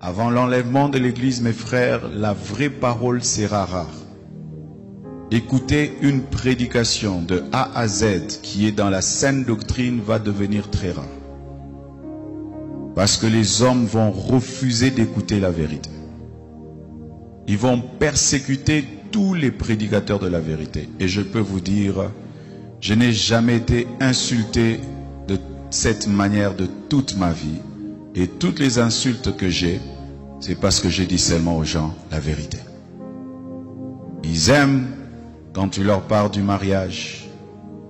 Avant l'enlèvement de l'Église, mes frères, la vraie parole sera rare. Écouter une prédication de A à Z qui est dans la saine doctrine va devenir très rare. Parce que les hommes vont refuser d'écouter la vérité. Ils vont persécuter tous les prédicateurs de la vérité. Et je peux vous dire, je n'ai jamais été insulté de cette manière de toute ma vie. Et toutes les insultes que j'ai, c'est parce que je dis seulement aux gens la vérité. Ils aiment quand tu leur parles du mariage.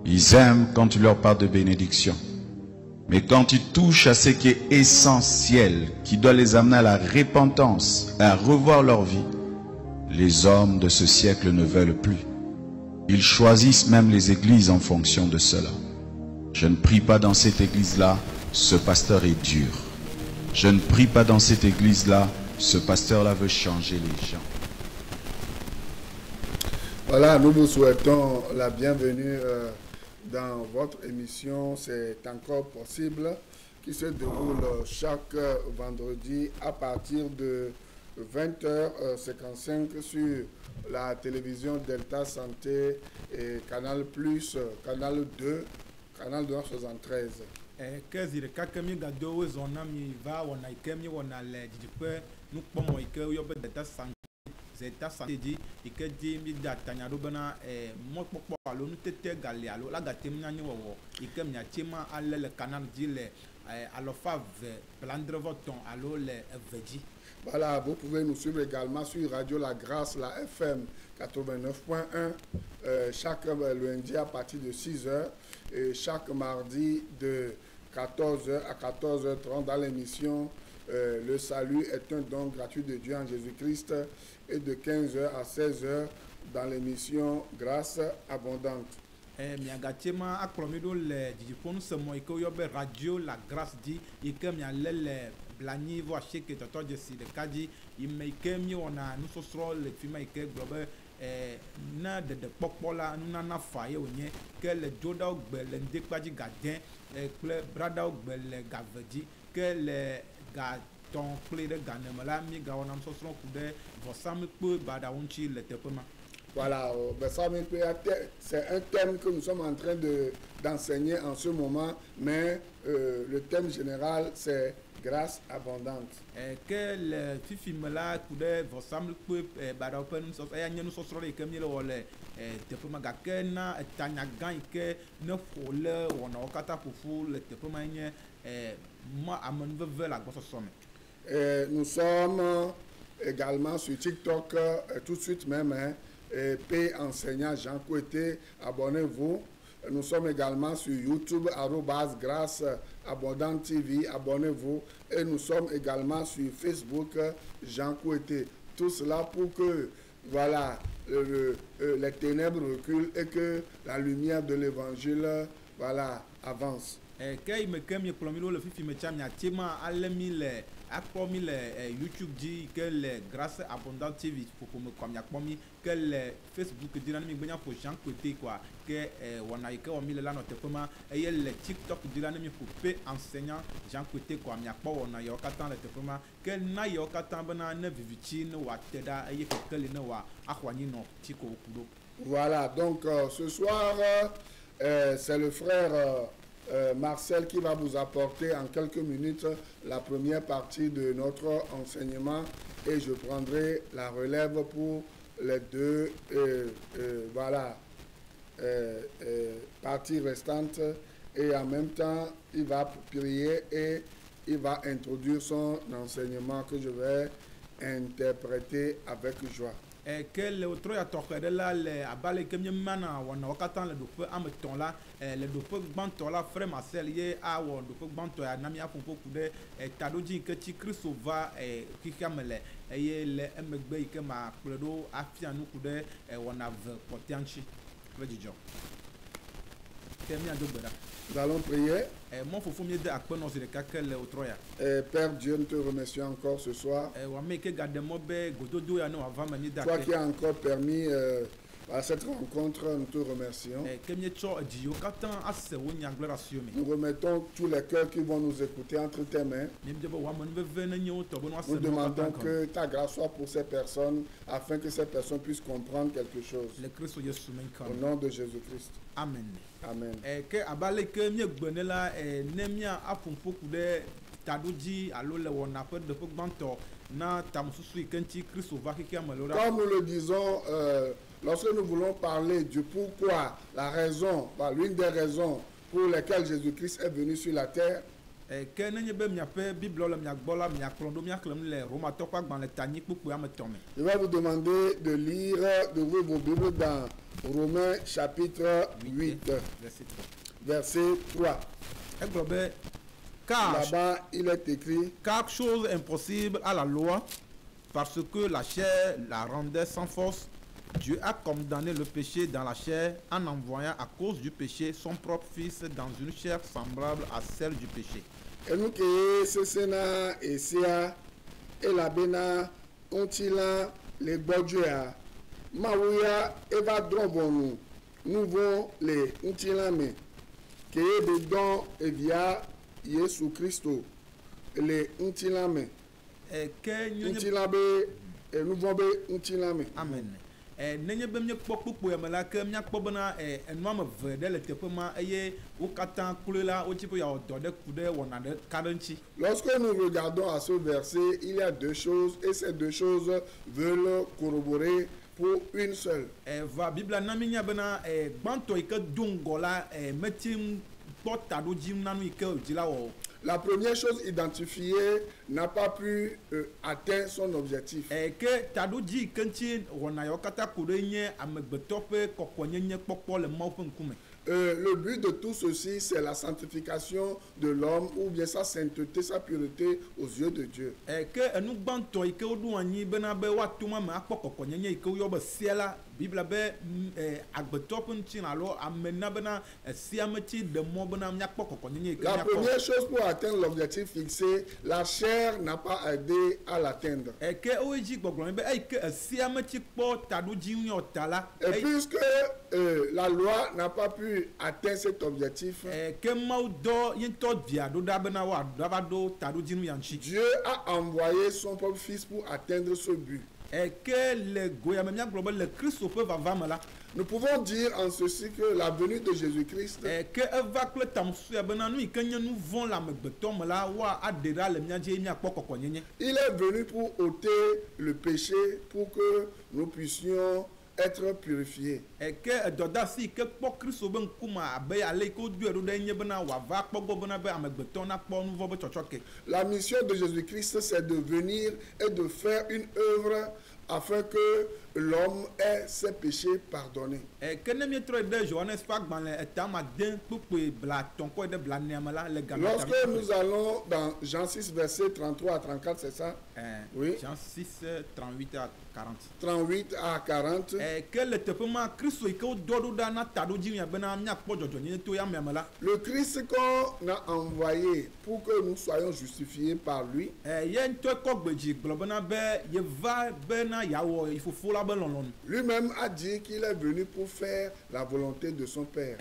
Ils aiment quand tu leur parles de bénédiction. Mais quand tu touches à ce qui est essentiel, qui doit les amener à la repentance, à revoir leur vie, les hommes de ce siècle ne veulent plus. Ils choisissent même les églises en fonction de cela. Je ne prie pas dans cette église-là, ce pasteur est dur. Je ne prie pas dans cette église-là, ce pasteur-là veut changer les gens. Voilà, nous vous souhaitons la bienvenue dans votre émission C'est encore possible, qui se déroule chaque vendredi à partir de 20h55 sur la télévision Delta Santé et Canal Plus, Canal 2, Canal 273. Kazir kakami gado zona mi va wana ikemi wana le didipe nous pomo ike yobe Delta Santé Delta Santé di ike di mi data nya do bana mo popo alo nu tete gali alo la gatem nya ni wowo ike mi achema ale le canal di le alofa ve prendre votre temps alo le vedi. Voilà, vous pouvez nous suivre également sur Radio La Grâce, la FM 89.1, chaque lundi à partir de 6h et chaque mardi de 14h à 14h30 dans l'émission Le Salut est un don gratuit de Dieu en Jésus-Christ et de 15h à 16h dans l'émission Grâce abondante. Miagatema akpromido le didipon semo iko yobe Radio La Grâce di ike mialele blani vo acheke toto de si de kadi imeike mi ona nu sosro le fima ike globe na de popola nu na fa ye onye ke le joda ogbe le ndekpaji gaden ple brada ogbe le gavedi ke le ga ton ple de ganemala mi ga ona sosro kude vo sam pe bada wonchi le tepema. Voilà, c'est un thème que nous sommes en train d'enseigner en ce moment, mais le thème général, c'est grâce abondante. Que le film là, coude, vos sembles peu, badapen, nous sommes les camions, te peux m'agacer, tanyagan, que ne faut le, on a au kata pour fou, le te peux m'agner, moi, à mon vœu, la grosse somme. Nous sommes également sur TikTok, tout de suite même, hein. P enseignant Jean Coueté, abonnez-vous. Nous sommes également sur YouTube, @grâce abondante TV, abonnez-vous. Et nous sommes également sur Facebook, Jean Coueté. Tout cela pour que, voilà, les ténèbres reculent et que la lumière de l'évangile, voilà, avance. Quand me kemi plomilo le fifi me chamia tima alemi le akpomi le YouTube dit que le grâce abondante TV pour me comme yakpomi que le Facebook dit nani gbenya pour Jean Coueté quoi que wana ike o mi le la note pema et le TikTok dit nani pour pe enseignant Jean Coueté quoi mi akpo wana yo katan le tepema que na yo katan bana na viviti no wa teda et que le no wa akwani no tiko kudo. Voilà, donc ce soir c'est le frère Marcel qui va vous apporter en quelques minutes la première partie de notre enseignement et je prendrai la relève pour les deux voilà, parties restantes et en même temps il va prier et il va introduire son enseignement que je vais interpréter avec joie. Que le autre a toqué de là les abalés que me mana wana wakatan le dope ameton là le dope banto là frère Marcel yé a won dope banto ya nami afonfo kude tadoji que ti Christo va ki kamele yé le emegbe que ma pledo afia nu kude wana potianchi vedjo kemi adogbeda. Nous allons prier. Père Dieu, nous te remercions encore ce soir. Toi qui as encore permis À cette rencontre, nous te remercions. Nous remettons tous les cœurs qui vont nous écouter entre tes mains. Nous demandons que ta grâce soit pour ces personnes afin que ces personnes puissent comprendre quelque chose. Au nom de Jésus-Christ. Amen. Amen. Comme nous le disons, lorsque nous voulons parler du pourquoi, la raison, l'une des raisons pour lesquelles Jésus-Christ est venu sur la terre, je vais vous demander de lire, d'ouvrir vos Bibles dans Romains chapitre 8, verset 3. Là-bas, il est écrit: car chose impossible à la loi, parce que la chair la rendait sans force, Dieu a condamné le péché dans la chair en envoyant à cause du péché son propre Fils dans une chair semblable à celle du péché. Et nous qui Sesena et Sia et la Bena Ontila les Bodjoa Mawuya Eva Drobonu nous vont les Ontilame qui est dedans et via Jésus Christo les Ontilame Ontilabe et nous vont Ontilame. Amen. Nenye be mi kpɔ kpokpo ya me la ke mi akpɔ bena enua me ve ɖe le teƒe ma eye wo katã kloe la wotsi ƒe yawɔ dɔ ɖe ku ɖe wɔna ɖe ka ɖe ŋuti. Lorsque nous regardons à ce verset, il y a deux choses et ces deux choses veulent corroborer pour une seule. Va Biblia na mi nya bena gbãtɔ yi ke do ŋgɔ la meti kpɔ taɖodzim na nu yi ke dzi la wɔ. La première chose identifiée n'a pas pu atteindre son objectif. Que taɖodzi kenti wɔna yawo katã ko ɖe nye amegbetɔ ƒe kɔkɔnyenye kpɔkpɔ le Mawu ƒe ŋkume. Le but de tout ceci, c'est la sanctification de l'homme ou bien sa sainteté, sa pureté aux yeux de Dieu. Que enu gbãtɔ yi ke woɖo anyi bena be woato ma me akpɔ kɔkɔnyenye yi ke woyɔ be sia la, Biblia be agbetɔ ƒe ŋuti alo ame na bena sia meti ɖe mɔ bena miakpɔ kɔkɔnyenye yi ke La première chose pour atteindre l'objectif fixé, la chair n'a pas aidé à l'atteindre. Que wo dzi gbɔgblɔ be eyi ke sia meti kpɔ taɖodzi nyɔ ta la. Et puisque la loi n'a pas pu atteindre cet objectif, Dieu a envoyé son propre Fils pour atteindre ce but. Nous pouvons dire en ceci que la venue de Jésus-Christ il est venu pour ôter le péché pour que nous puissions être purifiés. La mission de Jésus-Christ, c'est de venir et de faire une œuvre afin que l'homme ait ses péchés pardonnés. Lorsque nous allons dans Jean 6, verset 33 à 34, c'est ça? Oui. Jean 6, 38 à 40. 38 à 40. Le Christ qu'on a envoyé pour que nous soyons justifiés par lui, lui-même a dit qu'il est venu pour faire la volonté de son Père.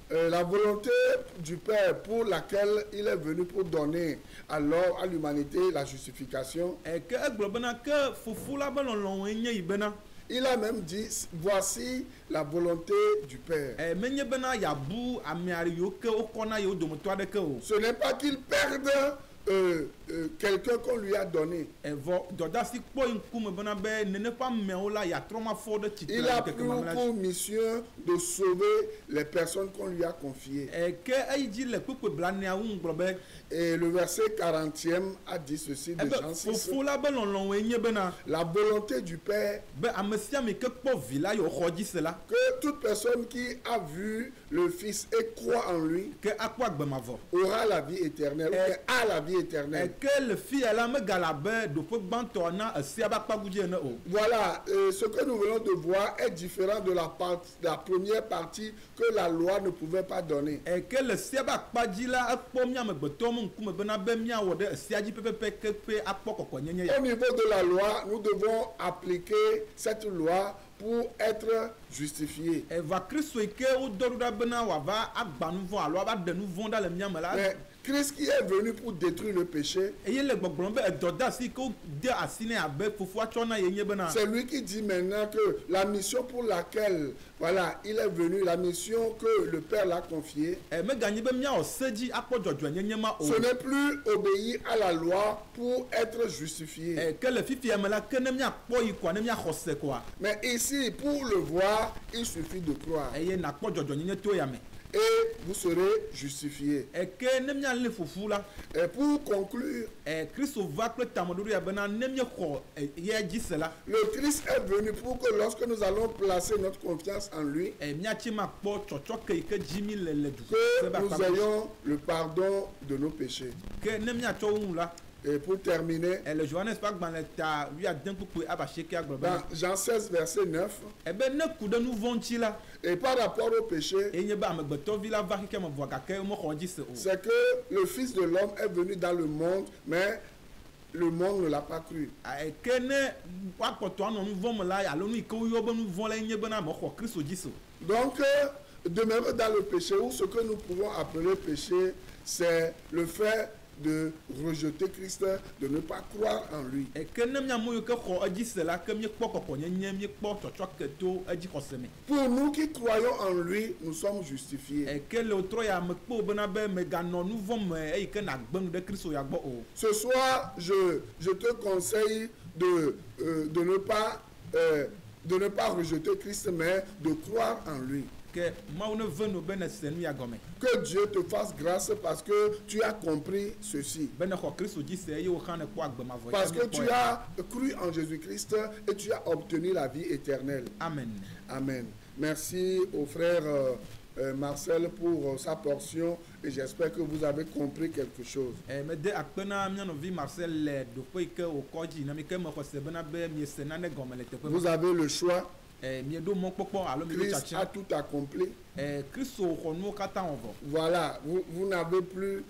La volonté du Père pour laquelle il est venu pour donner alors à l'humanité la justification. Il a même dit, voici la volonté du Père. Ce n'est pas qu'il perde quelqu'un qu'on lui a donné. Il a pris pour mission de sauver les personnes qu'on lui a confiées. Et le verset 40e a dit ceci de Jean 6. La volonté du Père, que toute personne qui a vu le Fils et croit en lui aura la vie éternelle, ou a la vie vie éternelle. que le fils là me galabe do pe gbanto na asi abakpa gudie na o. Voilà, ce que nous venons de voir est différent de la première partie que la loi ne pouvait pas donner. Que le si abakpa di la akpo mia me gbeto mo nkume bena be mia wo de asi aji pepepe ke pe akpo kokko nyenye ya. Au niveau de la loi, nous devons appliquer cette loi pour être justifiés. Va Christ ke o do da bena wa va agba nu vont alors ba de nu vont dans le mia me la. Mais Christ qui est venu pour détruire le péché, c'est lui qui dit maintenant que la mission pour laquelle voilà, il est venu, la mission que le Père l'a confiée, ce n'est plus obéir à la loi pour être justifié. Mais ici, pour le voir, il suffit de croire. Et vous serez justifiés. Et pour conclure, le Christ est venu pour que lorsque nous allons placer notre confiance en lui, que nous ayons le pardon de nos péchés. Et pour terminer, dans Jean 16, verset 9, et par rapport au péché, c'est que le Fils de l'homme est venu dans le monde, mais le monde ne l'a pas cru. Donc, demeurer dans le péché, ou ce que nous pouvons appeler péché, c'est le fait de rejeter Christ, de ne pas croire en lui. Pour nous qui croyons en lui, nous sommes justifiés. Ce soir, je te conseille de ne pas rejeter Christ, mais de croire en lui. Que Dieu te fasse grâce parce que tu as compris ceci. Parce que tu as cru en Jésus-Christ et tu as obtenu la vie éternelle. Amen. Amen. Merci au frère Marcel pour sa portion et j'espère que vous avez compris quelque chose. Vous avez le choix. Christ a tout accompli. Voilà, vous n'avez plus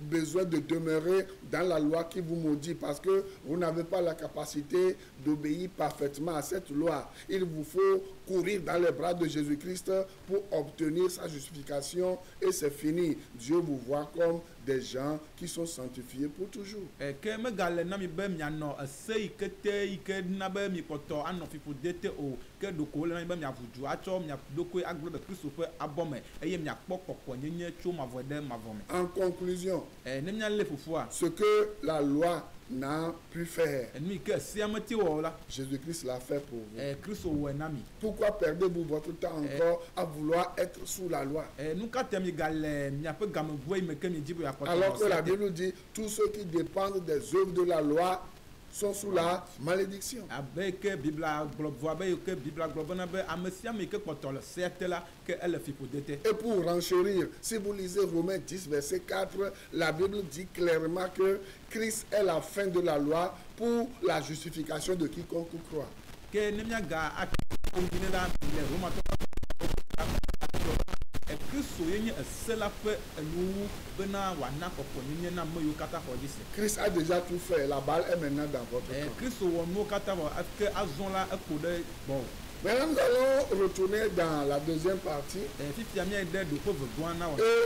besoin de demeurer dans la loi qui vous maudit parce que vous n'avez pas la capacité d'obéir parfaitement à cette loi. Il vous faut courir dans les bras de Jésus-Christ pour obtenir sa justification et c'est fini. Dieu vous voit comme des gens qui sont sanctifiés pour toujours. En conclusion, ce que la loi n'a pu faire, Jésus-Christ l'a fait pour vous. Pourquoi perdez-vous votre temps encore à vouloir être sous la loi? Alors que la Bible dit, tous ceux qui dépendent des œuvres de la loi sont sous la malédiction. Et pour renchérir, si vous lisez Romains 10, verset 4, la Bible dit clairement que Christ est la fin de la loi pour la justification de quiconque croit. Christ a déjà tout fait, la balle est maintenant dans votre camp. Maintenant, nous allons retourner dans la deuxième partie. Et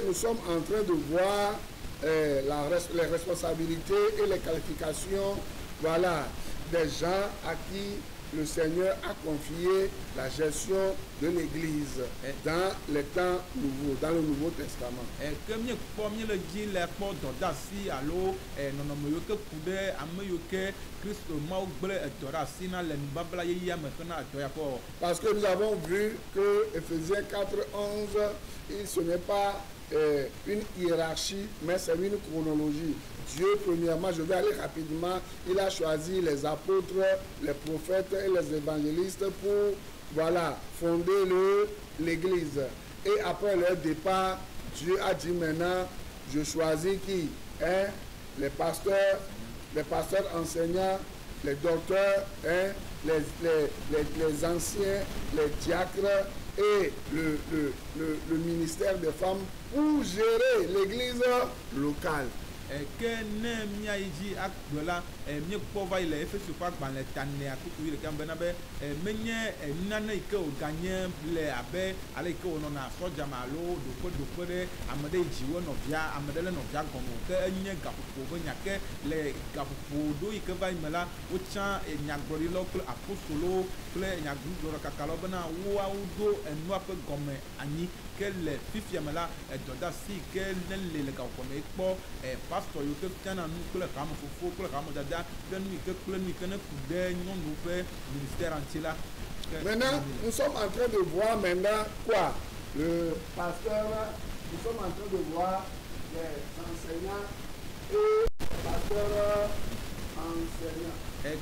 nous sommes en train de voir les responsabilités et les qualifications, voilà, des gens à qui le Seigneur a confié la gestion de l'Église dans les temps nouveaux, dans le Nouveau Testament. Parce que nous avons vu que Ephésiens 4:11, ce n'est pas une hiérarchie, mais c'est une chronologie. Dieu, premièrement, je vais aller rapidement, il a choisi les apôtres, les prophètes et les évangélistes pour, voilà, fonder l'Église. Et après leur départ, Dieu a dit maintenant, je choisis qui? les pasteurs enseignants, les docteurs, hein, les anciens, les diacres et le ministère des femmes pour gérer l'église locale. Que ne mia iji akdola mi kpo va ile efe supa gbanle tane akuku ile kan bena be menye nane ike o ganye le abe ale ike o nona soja malo dopo de amade jiwo novia amade le novia gomo ke enye gafufu bo nyake le gafufu do ike va imela o chan nyagbori lo kle apostolo kle nyagboro kakalo bena wa udo enu ape gome anyi ke le fifiamela doda si ke ne le gafufu me kpo pastor yo ke tiana nu kple kamo fofo kple kamo dada kple nu ke ne ku de nyɔnu ƒe ministère entier là. Maintenant, nous sommes en train de voir maintenant quoi? Le pasteur, nous sommes en train de voir les enseignants et les pasteurs enseignants.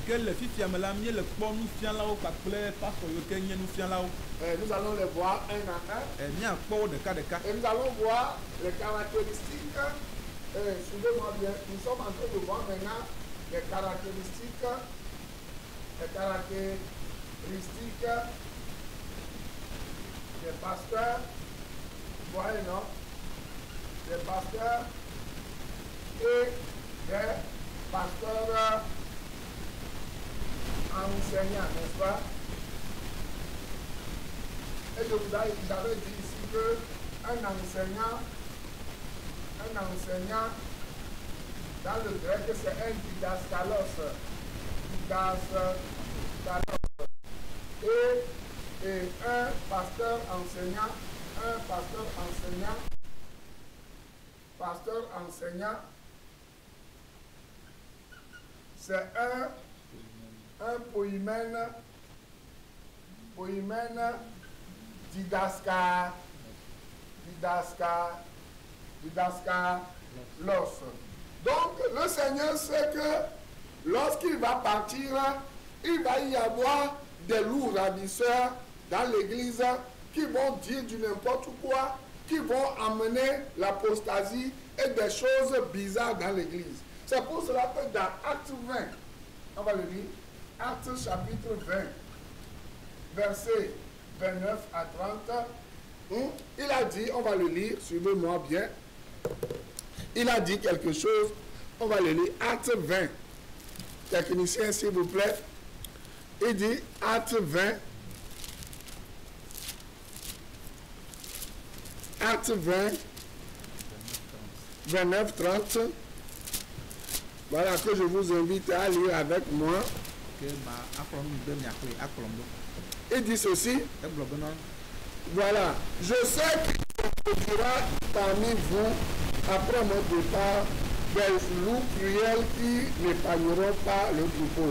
Que le fifiamela mi le kpɔ nufialawo kpakple pastor yo ke nye nufialawo. Nous allons les voir un à un. Mia kpɔ wo ɖeka ɖeka. Et nous allons voir les caractéristiques. Suivez-moi bien, nous sommes en train de voir maintenant les caractéristiques des pasteurs, voyez non, des pasteurs et des pasteurs enseignants, n'est-ce pas? Et je vous avais dit ici qu'un enseignant, dans le grec, c'est un didaskalos. Et un pasteur enseignant, c'est un poïmène didaskalos. Donc le Seigneur sait que lorsqu'il va partir, il va y avoir des loups ravisseurs dans l'église qui vont dire du n'importe quoi, qui vont amener l'apostasie et des choses bizarres dans l'église. C'est pour cela que dans Actes 20, on va le lire, Actes chapitre 20, versets 29 à 30, il a dit, on va le lire, suivez-moi bien, il a dit quelque chose, on va le lire, Actes 20, technicien s'il vous plaît, il dit, Actes 20, Actes 20, 29, 30, voilà que je vous invite à lire avec moi. Il dit ceci, voilà, je sais qu'il y aura parmi vous, après mon départ, des loups cruels qui n'épargneront pas le troupeau.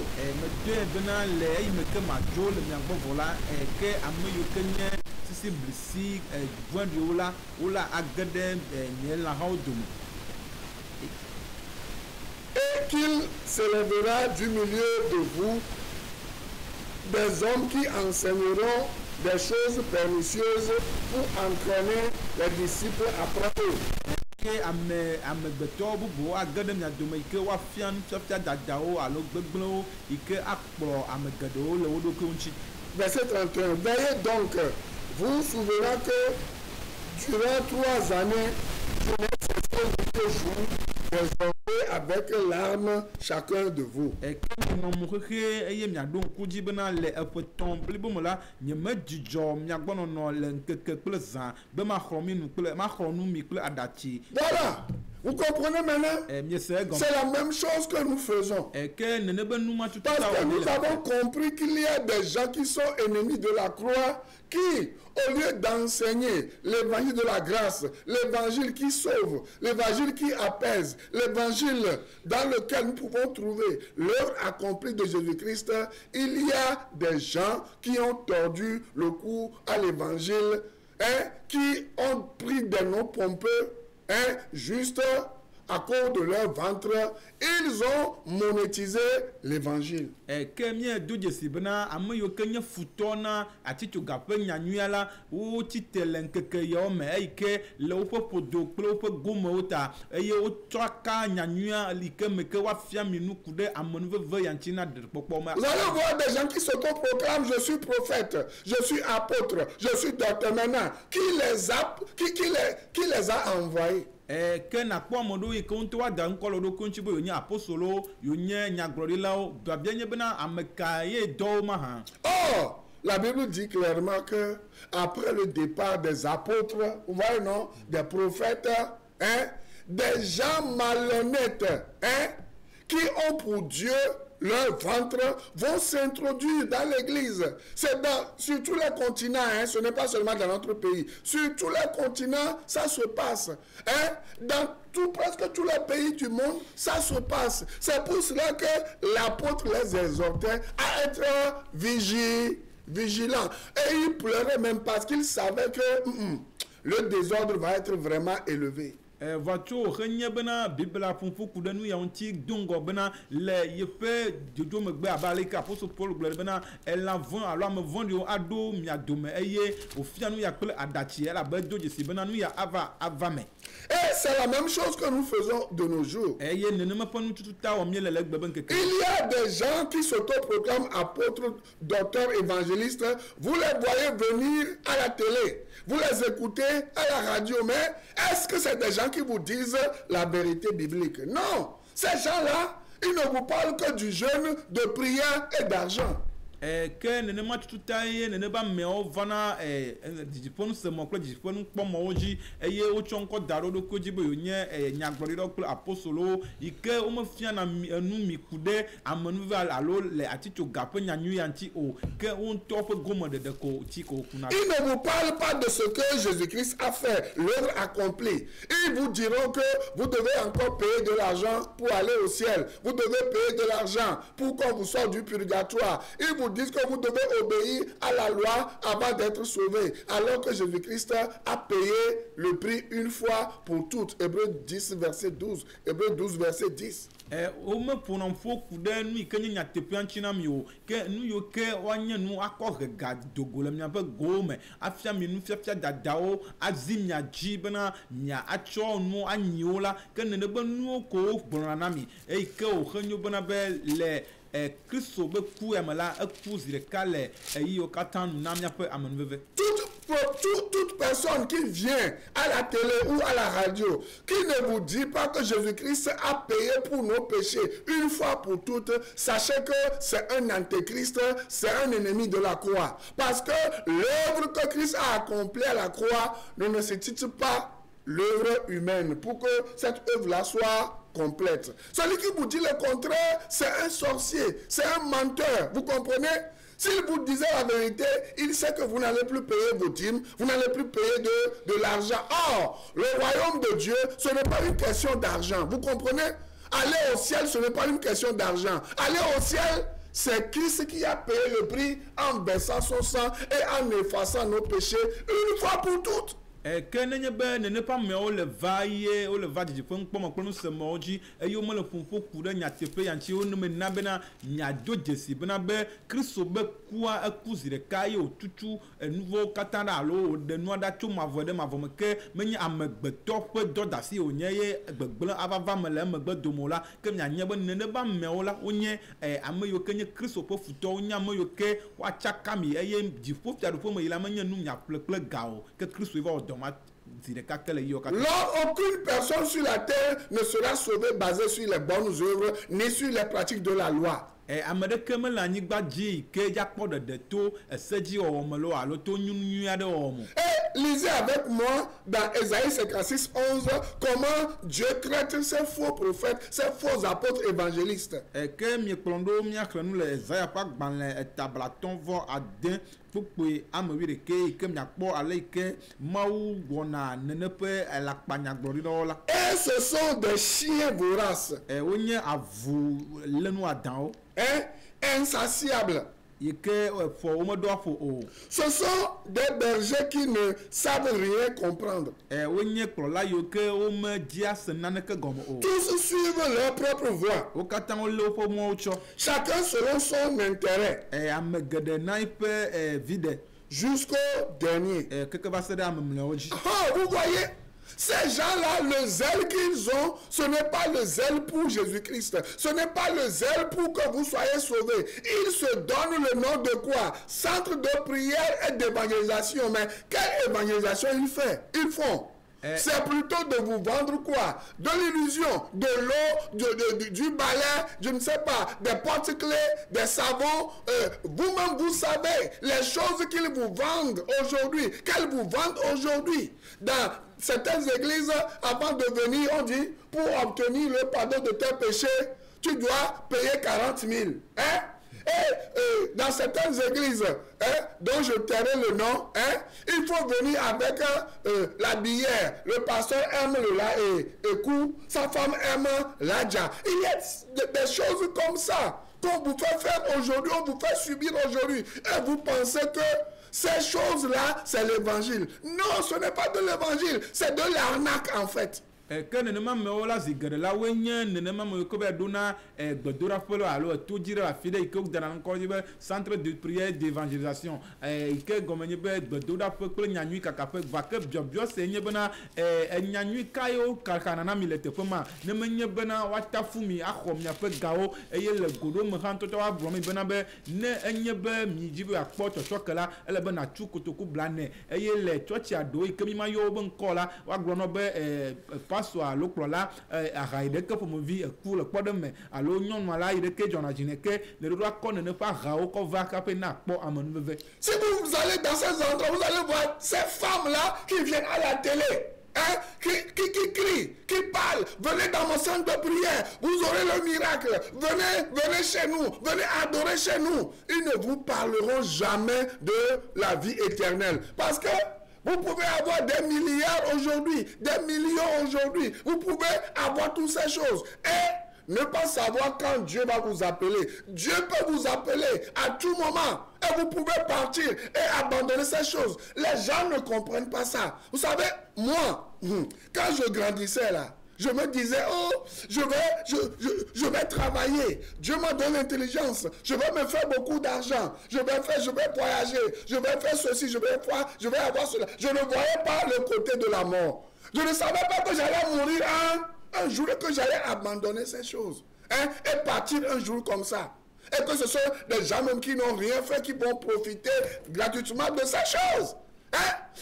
Et qu'il s'élèvera du milieu de vous des hommes qui enseigneront des choses pernicieuses pour entraîner les disciples après eux. Verset 31. Veillez donc, vous vous souvenez que durant 3 années, je n'ai cessé de jouer désormais avec l'arme chacun de vous. Voilà. Vous comprenez maintenant? C'est la même chose que nous faisons. Parce que nous avons compris qu'il y a des gens qui sont ennemis de la croix, qui, au lieu d'enseigner l'évangile de la grâce, l'évangile qui sauve, l'évangile qui apaise, l'évangile dans lequel nous pouvons trouver l'œuvre accomplie de Jésus-Christ, il y a des gens qui ont tordu le cou à l'évangile, qui ont pris des noms pompeux, juste à cause de leur ventre, ils ont monétisé l'évangile. Que mie do jesi bena ame yo ke nye futo na atitso gape nyanyua la wo titele nkeke yo me eike le wo podo kple wo gome wo ta eye wo tsaka nyanyua like me ke wa fia minu kude amenuveve yantina de popo ma. Vous allez voir des gens qui s'autoproclament je suis prophète, je suis apôtre, je suis docteur maintenant. Qui les a envoyés? Que na kpɔ ameɖewo yi ke ŋutɔ wa da ŋkɔ le ɖo konti be yonye apostolo yonye nyagblɔɖilawo babia nye bena ame ka ye dɔwo ma hã. Or, la Bible dit clairement que après le départ des apôtres, vous voyez non, des prophètes, hein, des gens malhonnêtes, hein, qui ont pour Dieu leur ventre, vont s'introduire dans l'église. C'est sur tous les continents, hein, ce n'est pas seulement dans notre pays. Sur tous les continents, ça se passe. Hein, dans presque tous les pays du monde, ça se passe. C'est pour cela que l'apôtre les exhortait à être vigilants. Et ils pleuraient même parce qu'ils savaient que le désordre va être vraiment élevé. Voiture renye bena bibla punfu kudenu ya unti dungo bena le yepe jojo megbe abale ka apostle Paul gloire bena elle vend alors me vendre au ado mi adome eye ofia nu ya kle adachi elle ba doje si bena nu ya avame. Et c'est la même chose que nous faisons de nos jours. Il y a des gens qui s'autoproclament apôtres, docteurs, évangélistes. Vous les voyez venir à la télé. Vous les écoutez à la radio. Mais est-ce que c'est des gens qui vous disent la vérité biblique? Non. Ces gens-là, ils ne vous parlent que du jeûne, de prière et d'argent. Que ne ma tutaye ne ba me o vana dijiponu se mo kle dijiponu kpo mo oji eye o chonko daro do koji bo yonye nyagbori do kle apostolo ike o mo fia na nu mi kude amenuval alo le atito gape nyanyu yanti o ke on tope gomo de ko ti ko kuna. Ils ne vous parlent pas de ce que Jésus-Christ a fait, l'œuvre accomplie. Ils vous diront que vous devez encore payer de l'argent pour aller au ciel. Vous devez payer de l'argent pour qu'on vous sorte du purgatoire. Ils vous disent que vous devez obéir à la loi avant d'être sauvé, alors que Jésus-Christ a payé le prix une fois pour toutes. Hébreux 10 verset 12. Hébreux 12 verset 10. Ome ponon fo kude nu ke nya tepian china mi o ke nu yo ke wanye nu akọ rega dogo le mi abe gome afia mi nu fia dadao azimia ji bena mia acho nu anyo la ke ne be nu ko gbona na mi e ke o henyo bena be le Christo be ku emala eku zireka le eyo katan na mi ape amenveve. Toute personne qui vient à la télé ou à la radio, qui ne vous dit pas que Jésus-Christ a payé pour nos péchés une fois pour toutes, sachez que c'est un antéchrist, c'est un ennemi de la croix. Parce que l'œuvre que Christ a accomplie à la croix ne nécessite pas l'œuvre humaine pour que cette œuvre-là soit complète. Celui qui vous dit le contraire, c'est un sorcier, c'est un menteur. Vous comprenez? S'il vous disait la vérité, il sait que vous n'allez plus payer vos dîmes, vous n'allez plus payer de l'argent. Or, le royaume de Dieu, ce n'est pas une question d'argent. Vous comprenez? Aller au ciel, ce n'est pas une question d'argent. Aller au ciel, c'est Christ qui a payé le prix en versant son sang et en effaçant nos péchés une fois pour toutes. Que ne pas me o le vaille o le va di fon kpo mo kpo se mo ji e yo mo le funfo ku de nya tepe yanchi o no me na be na nya do jesi be na be Kristo be kwa akuzi de kai o tutu nouveau katanda lo de no da tu ma vo de ma vo me ke me nya amegbeto pe do da si o nye ye gbegbele avava me le megbe domola ke nya nye be ne ba me o la onye ame yo ke nye Kristo pe futo nya me yo ke wa chaka mi e ye di fo fia do fo me la me nya nu nya pleple gao ke Kristo va Lors, aucune personne sur la terre ne sera sauvée basée sur les bonnes œuvres ni sur les pratiques de la loi. Et lisez avec moi dans Ésaïe 56, 11 comment Dieu traite ces faux prophètes, ces faux apôtres évangélistes. Et ce sont des chiens voraces, insatiables, Ce sont des bergers qui ne savent rien comprendre. Tous suivent leur propre voie. Chacun selon son intérêt. Jusqu'au dernier. Oh, vous voyez, ces gens-là, le zèle qu'ils ont, ce n'est pas le zèle pour Jésus-Christ. Ce n'est pas le zèle pour que vous soyez sauvés. Ils se donnent le nom de quoi? Centre de prière et d'évangélisation. Mais quelle évangélisation ils font? C'est plutôt de vous vendre quoi? De l'illusion, de l'eau, du balai, je ne sais pas, des porte-clés, des savons. Vous-même, vous savez les choses qu'ils vous vendent aujourd'hui, qu'elles vous vendent aujourd'hui. Dans certaines églises, avant de venir, on dit, pour obtenir le pardon de tes péchés, tu dois payer 40 000. Hein? Et dans certaines églises, dont je tairai le nom, il faut venir avec la bière. Le pasteur aime le écoute, sa femme aime l'adja. Il y a des choses comme ça qu'on vous fait faire aujourd'hui, on vous fait subir aujourd'hui. Et vous pensez que ces choses-là, c'est l'évangile. Non, ce n'est pas de l'évangile, c'est de l'arnaque en fait. Que ne ma me ola zigere la wenye ne ma me ko be dona gbedora folo alo to jire afide ike dana nko be centre de prière d'évangélisation ike gomenye be gbedora folo nyanyui kaka fe vake biobio se nye bena nyanyui kayo kakana na milete fema ne menye bena wata fumi akhom nya fe gawo eye le godo me han toto wa bromi bena be ne enye be mi jibe akpo to sokela ele bena chu kotoku blane eye le church ado ike mi ma yo be nkola wa grono be soit l'oklola a raide que pour me vie pour le quoi de mais alors non mala il que j'en imagine que ne doit qu'on ne pas rao qu'on va caper na pour amener. Si vous allez dans ces endroits, vous allez voir ces femmes là qui viennent à la télé, qui crient, qui parlent. Venez dans mon centre de prière, vous aurez le miracle. Venez chez nous, venez adorer chez nous. Ils ne vous parleront jamais de la vie éternelle parce que vous pouvez avoir des milliards aujourd'hui, des millions aujourd'hui. Vous pouvez avoir toutes ces choses. Et ne pas savoir quand Dieu va vous appeler. Dieu peut vous appeler à tout moment. Et vous pouvez partir et abandonner ces choses. Les gens ne comprennent pas ça. Vous savez, moi, quand je grandissais là, je me disais, oh, je vais travailler. Dieu m'a donné l'intelligence. Je vais me faire beaucoup d'argent. Je vais voyager. Je vais faire ceci, je vais avoir cela. Je ne voyais pas le côté de la mort. Je ne savais pas que j'allais mourir un jour et que j'allais abandonner ces choses. Et partir un jour comme ça. Et que ce sont des gens même qui n'ont rien fait, qui vont profiter gratuitement de ces choses.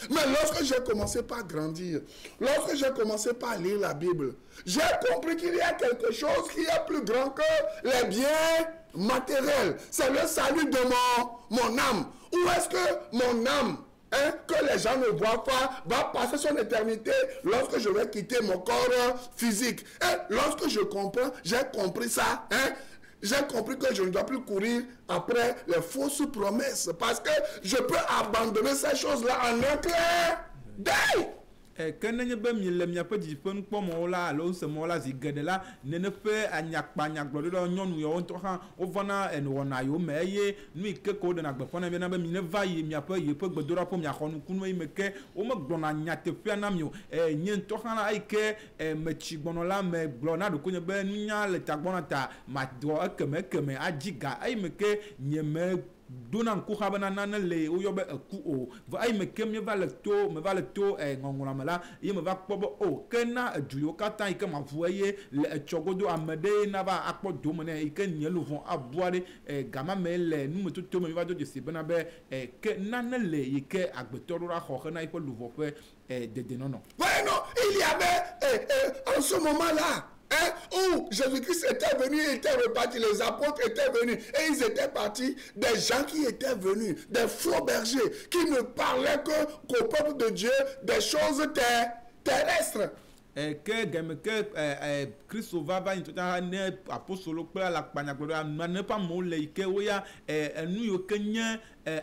Mais lorsque j'ai commencé par grandir, lorsque j'ai commencé par lire la Bible, j'ai compris qu'il y a quelque chose qui est plus grand que les biens matériels. C'est le salut de mon âme. Où est-ce que mon âme, que les gens ne voient pas, va passer son éternité lorsque je vais quitter mon corps physique. Et lorsque je comprends, j'ai compris ça, j'ai compris que je ne dois plus courir après les fausses promesses parce que je peux abandonner ces choses-là en un clair d'œil. Que ne be mi le mia pe di pen kpo mo la alo se mo la zigede la ne ne fe anyakpa nyaglo do nyonu yo nto han o vana en wona yo me ye nu ike ko de na gbe fona be na be mi ne va ye mia pe gbedora po mia khonu kunu yi me ke o me gbona nyate fe na mi o nye nto han la ike me chigbono la me gbona do ko nye be nya le tagbona ta ma do ekeme ajiga ai me ke nye me dona nku habana nana le o yobe ku o va ai me kem me va le to ngongula mala ye me va kpobo o kena duyo kata ike ma voye le chogodo amede na va akpo do mene ike nyelu von aboare gama me le nu me to me va do se bena be ke nana le ike agbetoro ra ho na ike luvo pe de non. Bueno, il y avait en ce moment-là où Jésus-Christ était venu, il était reparti, les apôtres étaient venus et ils étaient partis, des gens qui étaient venus, des faux bergers qui ne parlaient qu'au peuple de Dieu des choses terrestres. Que game que Christ va into ne apostolo pe la kpanya gbodo ne pa mo le ike wo ya nu yo kenye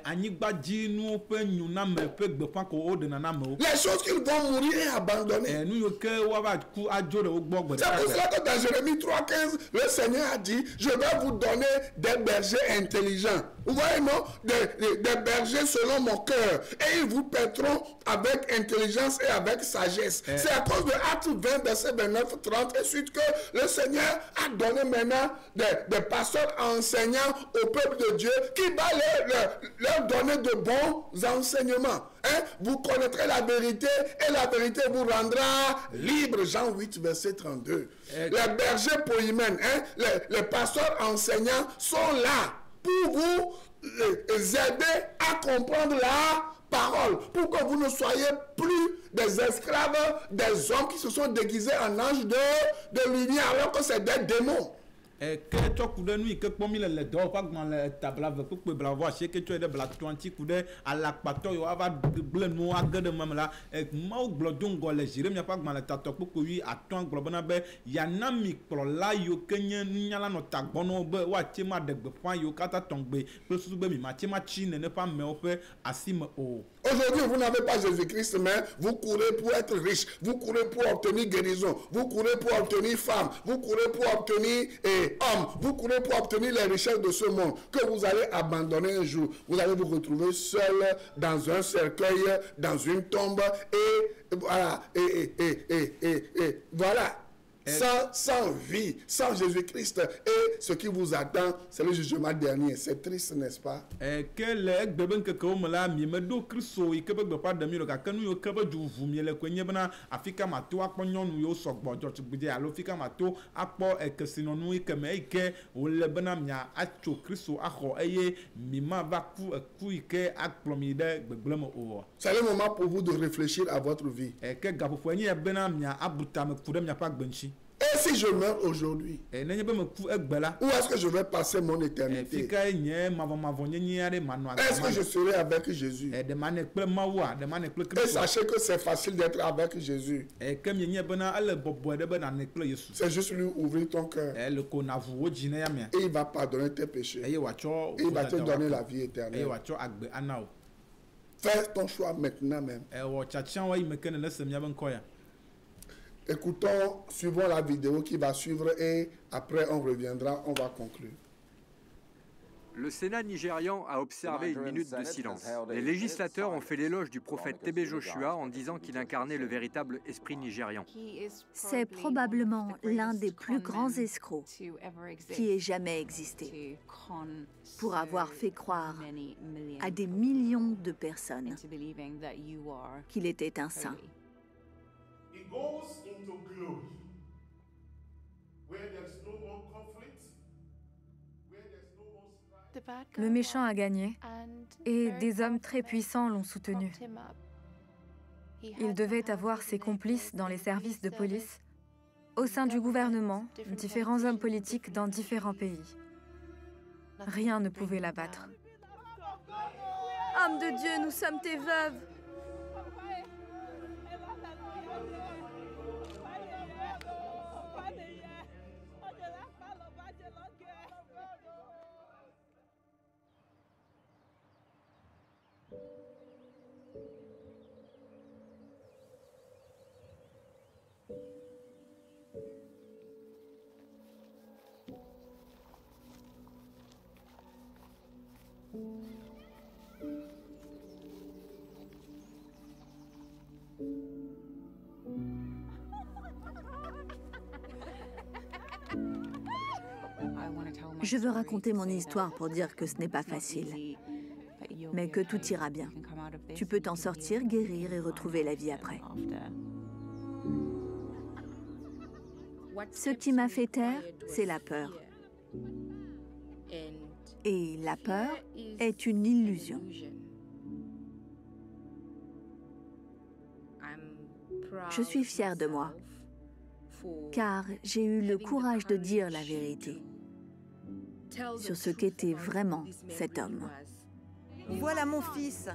anyigba dzi nuwo ƒe nyuname ƒe gbeƒã ko wo ɖena na amewo. Les choses qu'ils vont mourir et abandonner. Nu yiwo ke woava ku adzo ɖe wo gbɔ gbe C'est pour ɖeka. cela que dans Jérémie 3,15, le Seigneur a dit, je vais vous donner des bergers intelligents. Vous voyez, non? Des bergers selon mon cœur. Et ils vous paîtront avec intelligence et avec sagesse. C'est à cause de Actes 20, verset 29, 30 et suite que le Seigneur a donné maintenant des pasteurs enseignants au peuple de Dieu qui va leur donner de bons enseignements. Hein? Vous connaîtrez la vérité et la vérité vous rendra libre. Jean 8, verset 32. Les bergers poïmènes, hein? Les pasteurs enseignants sont là pour vous aider à comprendre la parole, pour que vous ne soyez plus des esclaves, des hommes qui se sont déguisés en anges de lumière alors que c'est des démons. Ke tsɔ ku ɖe nu yi ke kpɔm mi le dɔwɔƒe agbalẽ tabla ve kpekpe blavo asi ke tsɔe ɖe blato ŋuti ku ɖe alakpatɔ yiwo ava gblẽ nuwo age ɖe meme la mawu gblɔ do ŋgɔ le Jeremia ƒe agbalẽ tatɔ kpekpe wi atɔ̃ gblɔ bena be yana mi kplɔla yiwo ke nye nunyala nɔ tagbɔnɔwo be woate ma ɖe gbeƒã yiwo katã tɔŋgbe kple susu be mi mate ma tsi nene ƒe amewo ƒe asi me o. Aujourd'hui, vous n'avez pas Jésus-Christ, mais vous courez pour être riche, vous courez pour obtenir guérison, vous courez pour obtenir femme, vous courez pour obtenir homme, vous courez pour obtenir les richesses de ce monde, que vous allez abandonner un jour. Vous allez vous retrouver seul dans un cercueil, dans une tombe, et voilà, voilà. Sans vie, sans Jésus-Christ. Et ce qui vous attend, c'est le jugement dernier. C'est triste, n'est-ce pas? Que le gbebe nkeke wo me la mi me do Kristo yi ke be gbeƒã ɖem yi le gake nu yiwo ke be dzovu mi le koe nye bena afi ka mato akpɔ nyɔnu yiwo sɔgbɔ dzɔtsugbedze alo fi ka mato akpɔ kesinɔnu yi ke me eyi ke wole bena mia atso Kristo axɔ eye mi ma va ku eku yi ke akplɔ mi ɖe gbegblẽ me o. C'est le moment pour vous de réfléchir à votre vie. Ke gaƒoƒo nye bena mia abuta me ku ɖe miaƒe agbe ŋuti. Et si je meurs aujourd'hui, où est-ce que je vais passer mon éternité? Est-ce que je serai avec Jésus? Et sachez que c'est facile d'être avec Jésus. C'est juste lui ouvrir ton cœur. Et il va pardonner tes péchés. Et il va te donner la vie éternelle. Fais ton choix maintenant même. Écoutons, suivons la vidéo qui va suivre et après on reviendra, on va conclure. Le Sénat nigérian a observé une minute de silence. Les législateurs ont fait l'éloge du prophète Tebe Joshua en disant qu'il incarnait le véritable esprit nigérian. C'est probablement l'un des plus grands escrocs qui ait jamais existé pour avoir fait croire à des millions de personnes qu'il était un saint. He goes into glory where there's no more conflict, where there's no more strife. Le méchant a gagné et des hommes très puissants l'ont soutenu. Il devait avoir ses complices dans les services de police, au sein du gouvernement, différents hommes politiques dans différents pays. Rien ne pouvait l'abattre. Âme de Dieu, nous sommes tes veuves. Je veux raconter mon histoire pour dire que ce n'est pas facile, mais que tout ira bien. Tu peux t'en sortir, guérir et retrouver la vie après. Ce qui m'a fait taire, c'est la peur. Et la peur est une illusion. Je suis fière de moi, car j'ai eu le courage de dire la vérité sur ce qu'était vraiment cet homme. Voilà mon fils.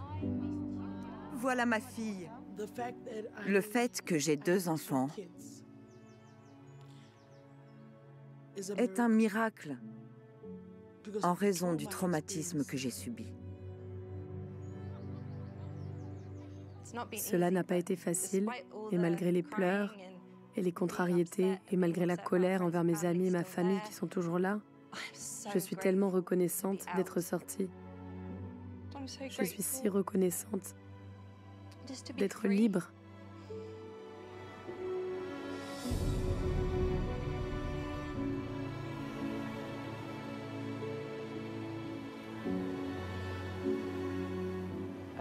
Voilà ma fille. Le fait que j'ai 2 enfants est un miracle en raison du traumatisme que j'ai subi. Cela n'a pas été facile, et malgré les pleurs et les contrariétés, et malgré la colère envers mes amis et ma famille qui sont toujours là, je suis tellement reconnaissante d'être sortie. Je suis si reconnaissante d'être libre.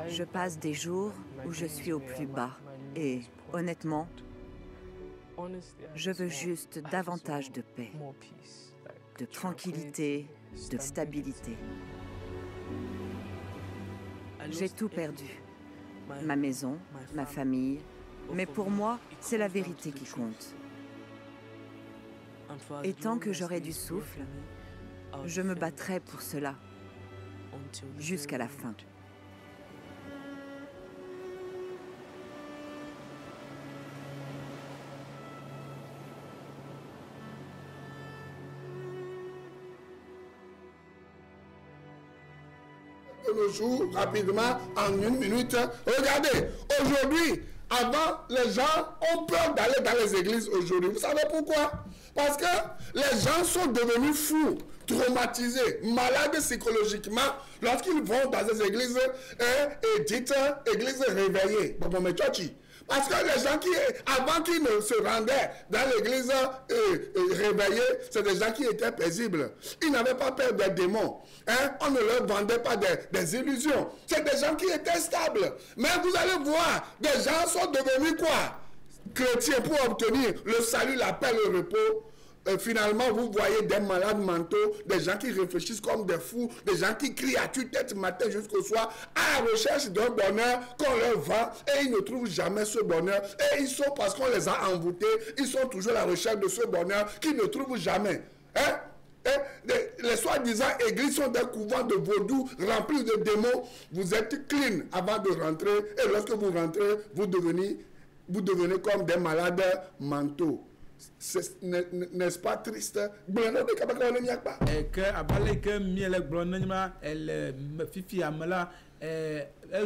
Je passe des jours où je suis au plus bas et, honnêtement, je veux juste davantage de paix, de tranquillité, de stabilité. J'ai tout perdu, ma maison, ma famille, mais pour moi, c'est la vérité qui compte. Et tant que j'aurai du souffle, je me battrai pour cela, jusqu'à la fin. Le jour, rapidement, en 1 minute. Regardez, aujourd'hui, avant, les gens ont peur d'aller dans les églises aujourd'hui. Vous savez pourquoi? Parce que les gens sont devenus fous, traumatisés, malades psychologiquement lorsqu'ils vont dans ces églises et dites églises réveillées. Parce que les gens qui, avant qu'ils ne se rendaient dans l'église réveillée, c'est des gens qui étaient paisibles. Ils n'avaient pas peur des démons. On ne leur vendait pas des illusions. C'est des gens qui étaient stables. Mais vous allez voir, des gens sont devenus quoi? Chrétiens pour obtenir le salut, la paix, le repos. Finalement, vous voyez des malades mentaux, des gens qui réfléchissent comme des fous, des gens qui crient à tue-tête matin jusqu'au soir à la recherche d'un bonheur qu'on leur vend et ils ne trouvent jamais ce bonheur. Et ils sont, parce qu'on les a envoûtés, ils sont toujours à la recherche de ce bonheur qu'ils ne trouvent jamais. Les soi-disant églises sont des couvents de vaudou remplis de démons. Vous êtes clean avant de rentrer et lorsque vous rentrez, vous devenez comme des malades mentaux. N'est-ce pas triste?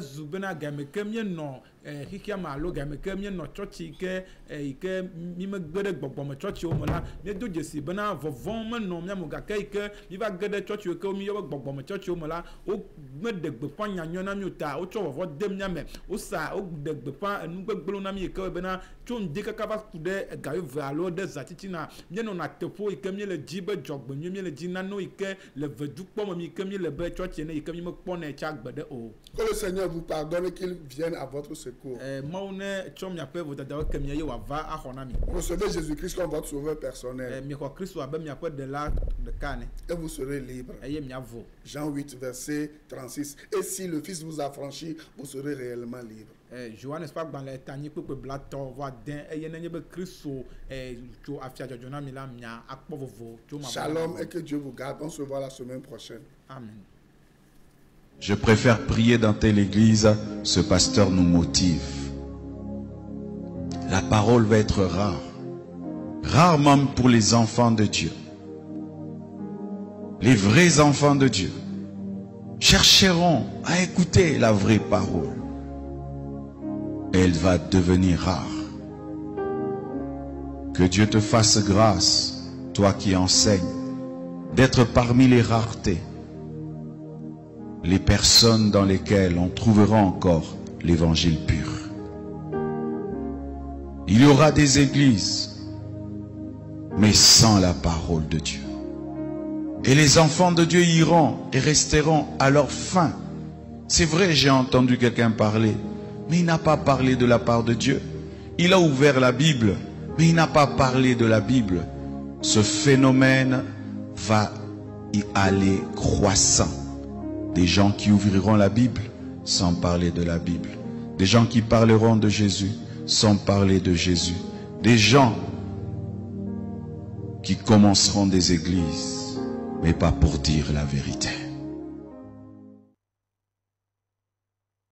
Zubena game kemye no hikia malo game kemye no church ke mi me gbede gbogbo me church o mola me do jesi bena vovon me no me amuga ke mi va gbede church ke mi yo gbogbo me church o mola o me de gbe pa nyanyo na mi uta o cho vovo dem nya me o sa o de gbe pa nu gbegbelo na mi ke bena cho ndi kaka va kude ga yo valo de zatiti na mi no na tepo ke mi le jibe jogbo mi le jinano ike le vedu po mi ke mi le be church ne ke mi me po na cha gbede o. Que le Seigneur vous pardonne, qu'il vienne à votre secours. Recevez Jésus-Christ comme votre sauveur personnel. Et vous serez libre. Jean 8, verset 36. Et si le Fils vous a franchi, vous serez réellement libre. Shalom et que Dieu vous garde. On se voit la semaine prochaine. Amen. Je préfère prier dans telle église, ce pasteur nous motive. La parole va être rare. Rare même pour les enfants de Dieu. Les vrais enfants de Dieu chercheront à écouter la vraie parole. Elle va devenir rare. Que Dieu te fasse grâce, toi qui enseignes, d'être parmi les raretés. Les personnes dans lesquelles on trouvera encore l'évangile pur. Il y aura des églises, mais sans la parole de Dieu. Et les enfants de Dieu iront et resteront à leur fin. C'est vrai, j'ai entendu quelqu'un parler, mais il n'a pas parlé de la part de Dieu. Il a ouvert la Bible, mais il n'a pas parlé de la Bible. Ce phénomène va y aller croissant. Des gens qui ouvriront la Bible sans parler de la Bible. Des gens qui parleront de Jésus sans parler de Jésus. Des gens qui commenceront des églises, mais pas pour dire la vérité.